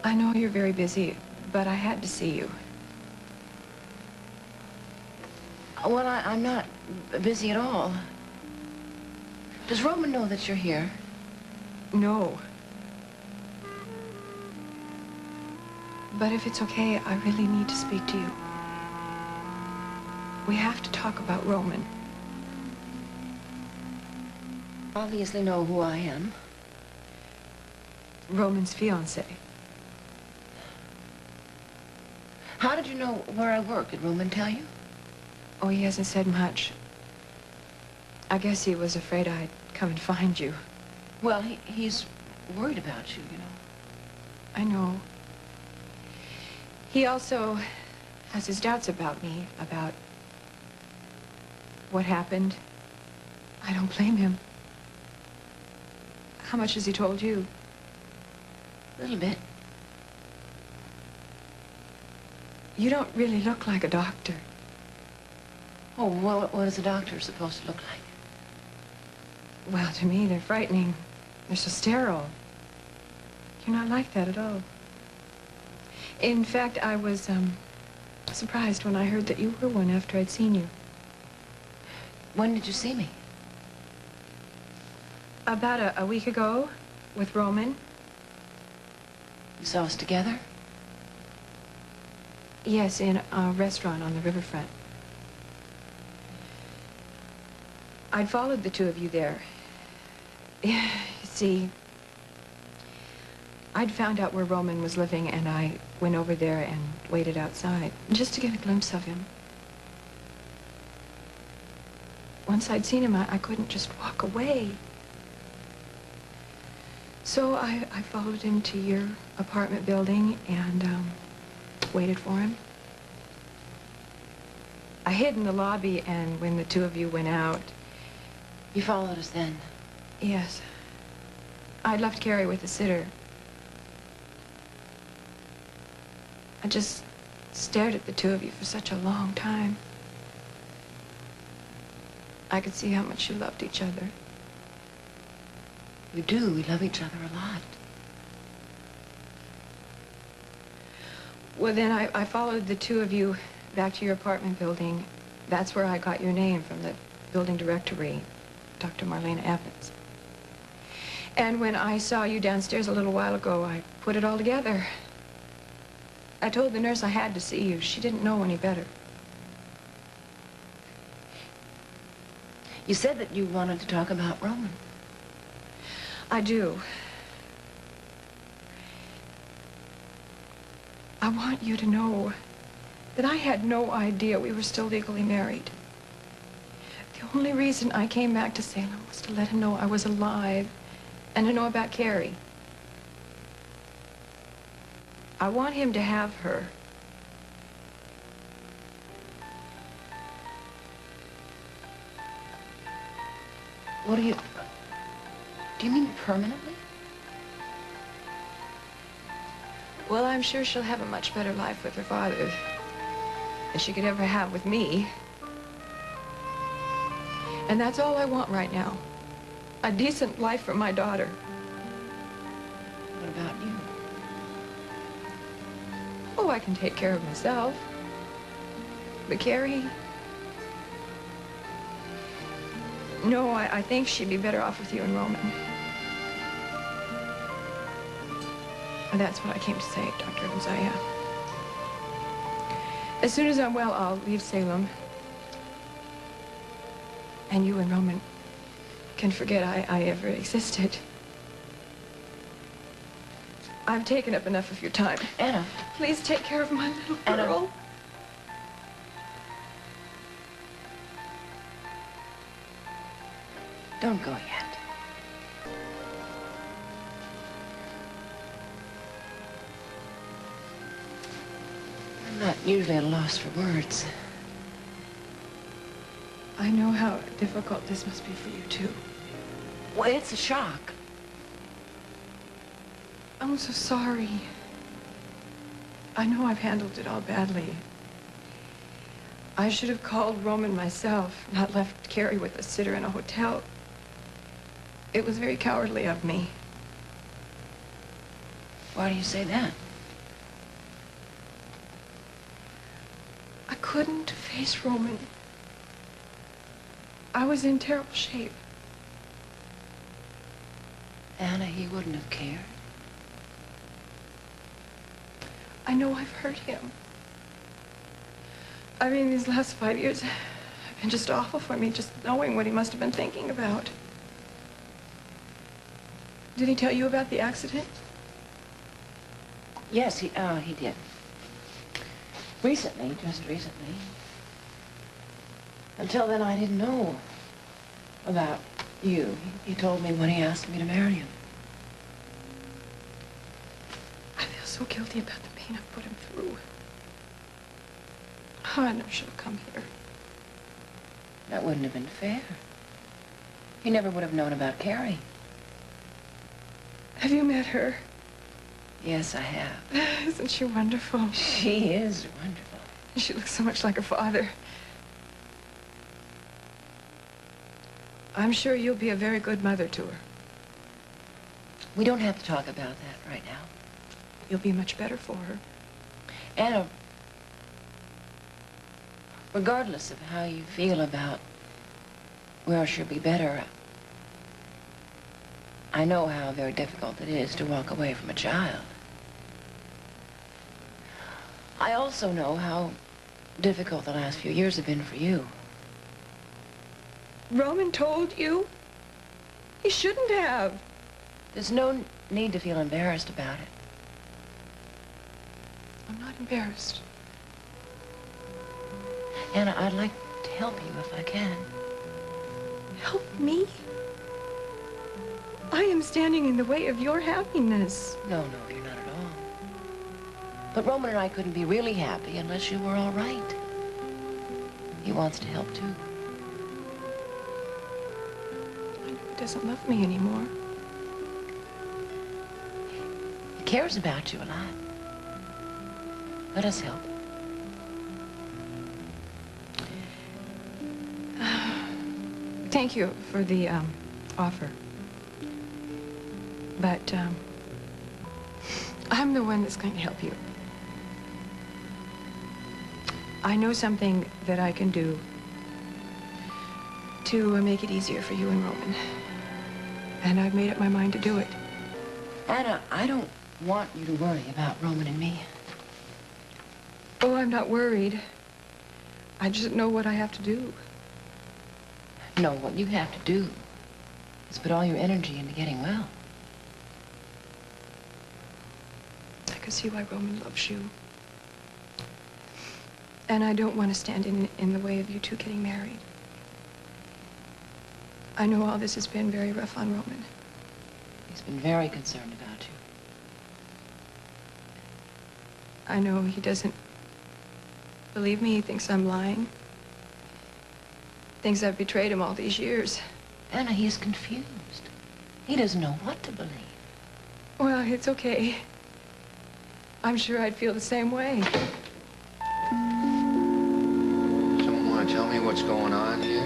I know you're very busy, but I had to see you. Well, I'm not busy at all. Does Roman know that you're here? No. But if it's okay, I really need to speak to you. We have to talk about Roman. Obviously know who I am. Roman's fiancé. How did you know where I work? Did Roman tell you? Oh, he hasn't said much. I guess he was afraid I'd come and find you. Well, he's worried about you, you know. I know. He also has his doubts about me, about what happened. I don't blame him. How much has he told you? A little bit. You don't really look like a doctor. Oh, well, what is a doctor supposed to look like? Well, to me, they're frightening. They're so sterile. You're not like that at all. In fact, I was, surprised when I heard that you were one after I'd seen you. When did you see me? About a week ago, with Roman. You saw us together? Yes, in a restaurant on the riverfront. I'd followed the two of you there. You see, I'd found out where Roman was living, and I went over there and waited outside, just to get a glimpse of him. Once I'd seen him, I couldn't just walk away. So I followed him to your apartment building and waited for him. I hid in the lobby, and when the two of you went out... You followed us then? Yes. I'd left Carrie with the sitter. I just stared at the two of you for such a long time. I could see how much you loved each other. We do. We love each other a lot. Well, then I followed the two of you back to your apartment building. That's where I got your name, from the building directory, Dr. Marlena Evans. And when I saw you downstairs a little while ago, I put it all together. I told the nurse I had to see you. She didn't know any better. You said that you wanted to talk about Roman. I do. I want you to know that I had no idea we were still legally married. The only reason I came back to Salem was to let him know I was alive and to know about Carrie. I want him to have her. What do you mean permanently? Well, I'm sure she'll have a much better life with her father than she could ever have with me. And that's all I want right now. A decent life for my daughter. What about you? Oh, I can take care of myself. But Carrie... No, I think she'd be better off with you and Roman. And that's what I came to say, Dr. Evans. As soon as I'm well, I'll leave Salem. And you and Roman can forget I ever existed. I've taken up enough of your time. Anna. Please take care of my little girl. Anna. Don't go yet. I'm not usually at a loss for words. I know how difficult this must be for you, too. Well, it's a shock. I'm so sorry. I know I've handled it all badly. I should have called Roman myself, not left Carrie with a sitter in a hotel. It was very cowardly of me. Why do you say that? couldn't face Roman. I was in terrible shape. Anna, he wouldn't have cared. I know I've hurt him. I mean, these last 5 years have been just awful for me, just knowing what he must have been thinking about. Did he tell you about the accident? Yes, he did. Recently, just recently. Until then, I didn't know about you. He told me when he asked me to marry him. I feel so guilty about the pain I've put him through. Oh, I never should have come here. That wouldn't have been fair. He never would have known about Carrie. Have you met her? Yes, I have. Isn't she wonderful? She is wonderful. She looks so much like her father. I'm sure you'll be a very good mother to her. We don't have to talk about that right now. You'll be much better for her. Anna, regardless of how you feel about where she'll be better, I know how very difficult it is to walk away from a child. I also know how difficult the last few years have been for you. Roman told you? He shouldn't have. There's no need to feel embarrassed about it. I'm not embarrassed. Anna, I'd like to help you if I can. Help me? I am standing in the way of your happiness. No, you're not at all. But Roman and I couldn't be really happy unless you were all right. He wants to help, too. I know he doesn't love me anymore. He cares about you a lot. Let us help. Thank you for the offer. But I'm the one that's going to help you. I know something that I can do to make it easier for you and Roman. And I've made up my mind to do it. Anna, I don't want you to worry about Roman and me. Oh, I'm not worried. I just know what I have to do. No, what you have to do is put all your energy into getting well. I can see why Roman loves you. And I don't want to stand in the way of you two getting married. I know all this has been very rough on Roman. He's been very concerned about you. I know he doesn't believe me. He thinks I'm lying. Thinks I've betrayed him all these years. Anna, he's confused. He doesn't know what to believe. Well, it's okay. I'm sure I'd feel the same way. Someone want to tell me what's going on here?